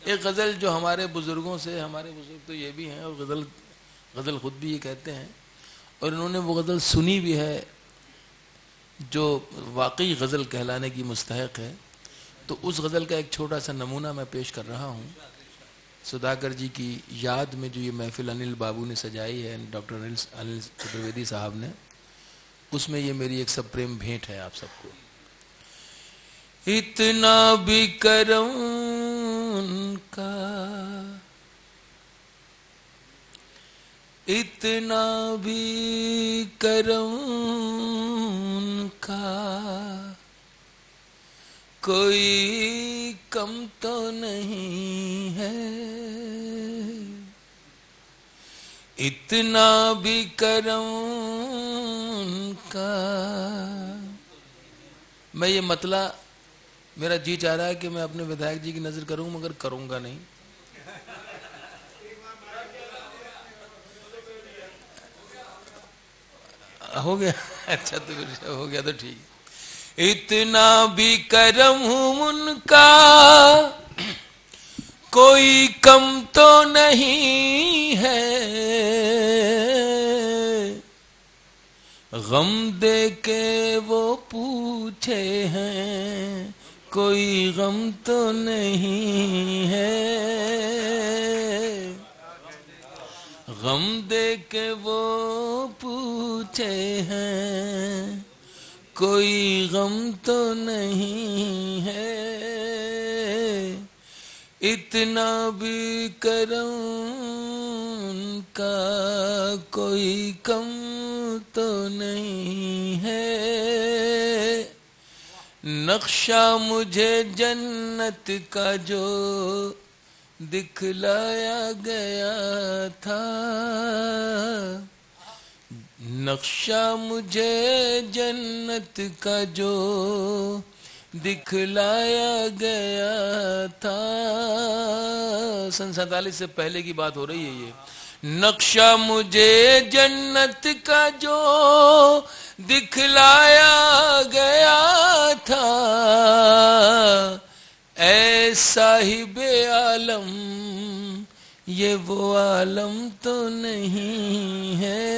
ایک غزل جو ہمارے بزرگوں سے، ہمارے بزرگ تو یہ بھی ہیں اور غزل خود بھی یہ کہتے ہیں، اور انہوں نے وہ غزل سنی بھی ہے جو واقعی غزل کہلانے کی مستحق ہے. تو اس غزل کا ایک چھوٹا سا نمونہ میں پیش کر رہا ہوں. سدھاکر جی کی یاد میں جو یہ محفل انل بابو نے سجائی ہے، ڈاکٹر انل چترویدی صاحب نے، اس میں یہ میری ایک سب پریم بھیٹ ہے آپ سب کو. اتنا بھی کرم ان کا، اتنا بھی کرم ان کا، کوئی کم تو نہیں ہے. اتنا بھی کرم ان کا. میں یہ مطلع میرا جی چاہ رہا ہے کہ میں اپنے ودھائک جی کی نظر کروں، مگر کروں گا نہیں. ہو گیا؟ اچھا تو پھر ہو گیا تو ٹھیک. اتنا بھی کرم ان کا، کوئی کم تو نہیں ہے. غم دے کے وہ پوچھے ہیں، کوئی غم تو نہیں ہے. غم دے کے وہ پوچھے ہیں، کوئی غم تو نہیں ہے. اتنا بھی کرم ان کا، کوئی کم تو نہیں ہے. نقشہ مجھے جنت کا جو دکھلایا گیا تھا، نقشہ مجھے جنت کا جو دکھلایا گیا تھا. سن 47 سے پہلے کی بات ہو رہی ہے یہ. نقشہ مجھے جنت کا جو دکھلایا گیا تھا، اے صاحب عالم یہ وہ عالم تو نہیں ہے.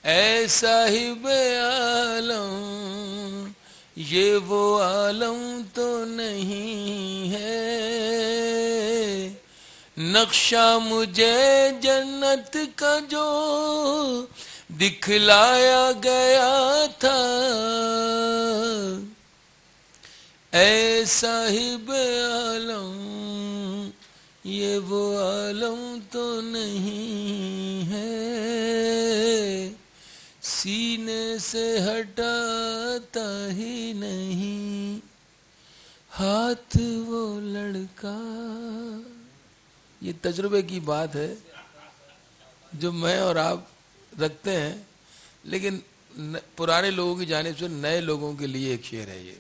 اے صاحب عالم یہ وہ عالم تو نہیں ہے. نقشہ مجھے جنت کا جو دکھلایا گیا تھا، اے صاحب عالم یہ وہ عالم تو نہیں ہے. سینے سے ہٹاتا ہی نہیں ہاتھ وہ لڑکا. یہ تجربے کی بات ہے جو میں اور آپ رکھتے ہیں، لیکن پرانے لوگوں کی جانب سے نئے لوگوں کے لیے ایک شعر ہے یہ.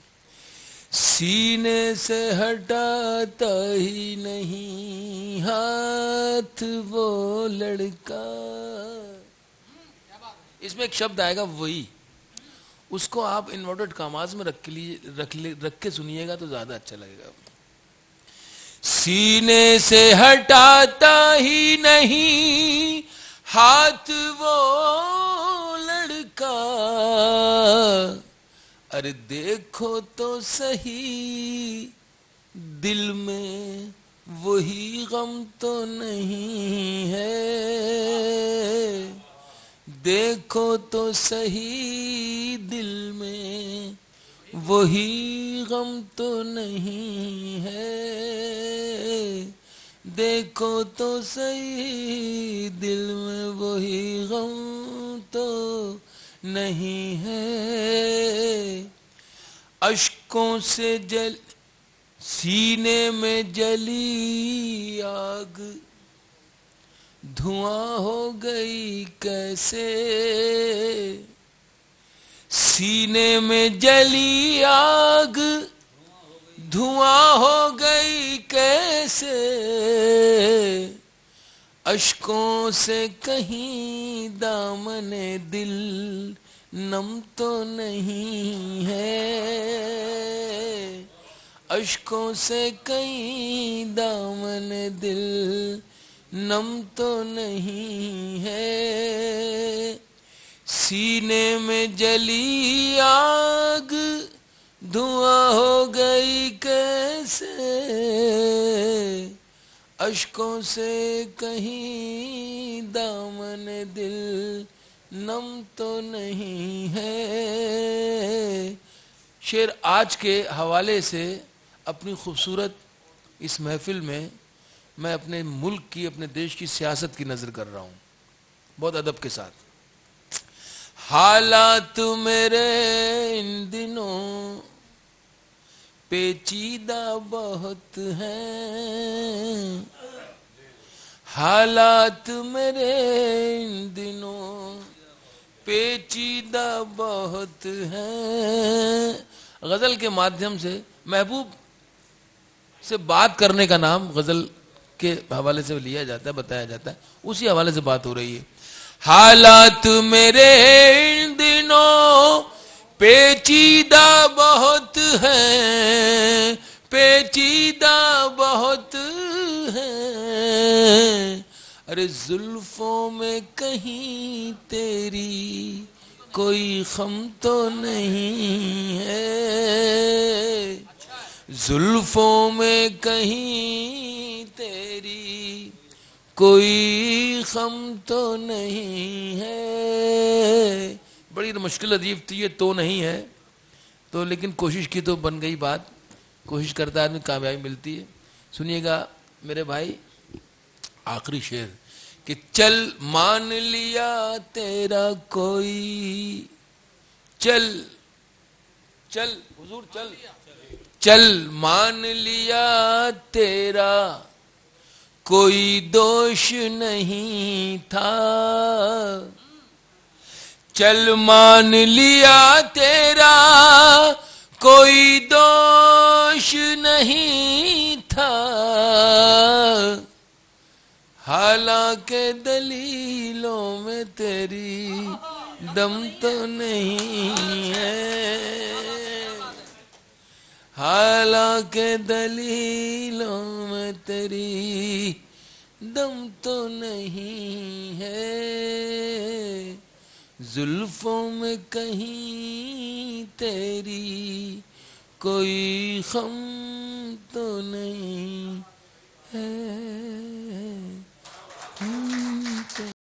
سینے سے ہٹاتا ہی نہیں ہاتھ وہ لڑکا. اس میں ایک شبد آئے گا وہی، اس کو آپ انورٹڈ کاماز میں رکھ کے سنیے گا تو زیادہ اچھا لگے گا. سینے سے ہٹاتا ہی نہیں ہاتھ وہ لڑکا، ارے دیکھو تو صحیح دل میں وہی غم تو نہیں ہے. دیکھو تو صحیح دل میں وہی غم تو نہیں ہے. دیکھو تو صحیح دل میں وہی غم تو نہیں ہے. اشکوں سے سینے میں جلی آگ دھواں ہو گئی کیسے. سینے میں جلی آگ دھواں ہو گئی کیسے. اشکوں سے کہیں دامن دل نم تو نہیں ہے. اشکوں سے کہیں دامن دل نم تو نہیں ہے، سینے میں جلی آگ دھواں ہو گئی کیسے، اشکوں سے کہیں دامن دل نم تو نہیں ہے۔ شعر آج کے حوالے سے اپنی خوبصورت اس محفل میں اپنے ملک کی، اپنے دیش کی سیاست کی نظر کر رہا ہوں بہت ادب کے ساتھ۔ حالات میرے ان دنوں پیچیدہ بہت ہیں، حالات میرے ان دنوں پیچیدہ بہت ہیں۔ غزل کے مادھیم سے محبوب سے بات کرنے کا نام غزل کے حوالے سے لیا جاتا ہے، بتایا جاتا ہے، اسی حوالے سے بات ہو رہی ہے۔ حالات میرے ان دنوں پیچیدہ بہت ہیں، پیچیدہ بہت ہیں، ارے زلفوں میں کہیں تیری کوئی خم تو نہیں ہے، زلفوں میں کہیں تیری کوئی خم تو نہیں ہے۔ بڑی مشکل عجیب تھی یہ، تو نہیں ہے تو، لیکن کوشش کی تو بن گئی بات، کوشش کرتا آدمی کامیابی ملتی ہے۔ سنیے گا میرے بھائی آخری شعر کہ چل مان لیا تیرا کوئی، چل چل حضور چل، چل مان لیا تیرا کوئی دوش نہیں تھا، چل مان لیا تیرا کوئی دوش نہیں تھا، حالانکہ دلیلوں میں تیری دم تو نہیں ہے، حالانکہ دلیلوں میں تیری دم تو نہیں ہے، زلفوں میں کہیں تیری کوئی خم تو نہیں ہے۔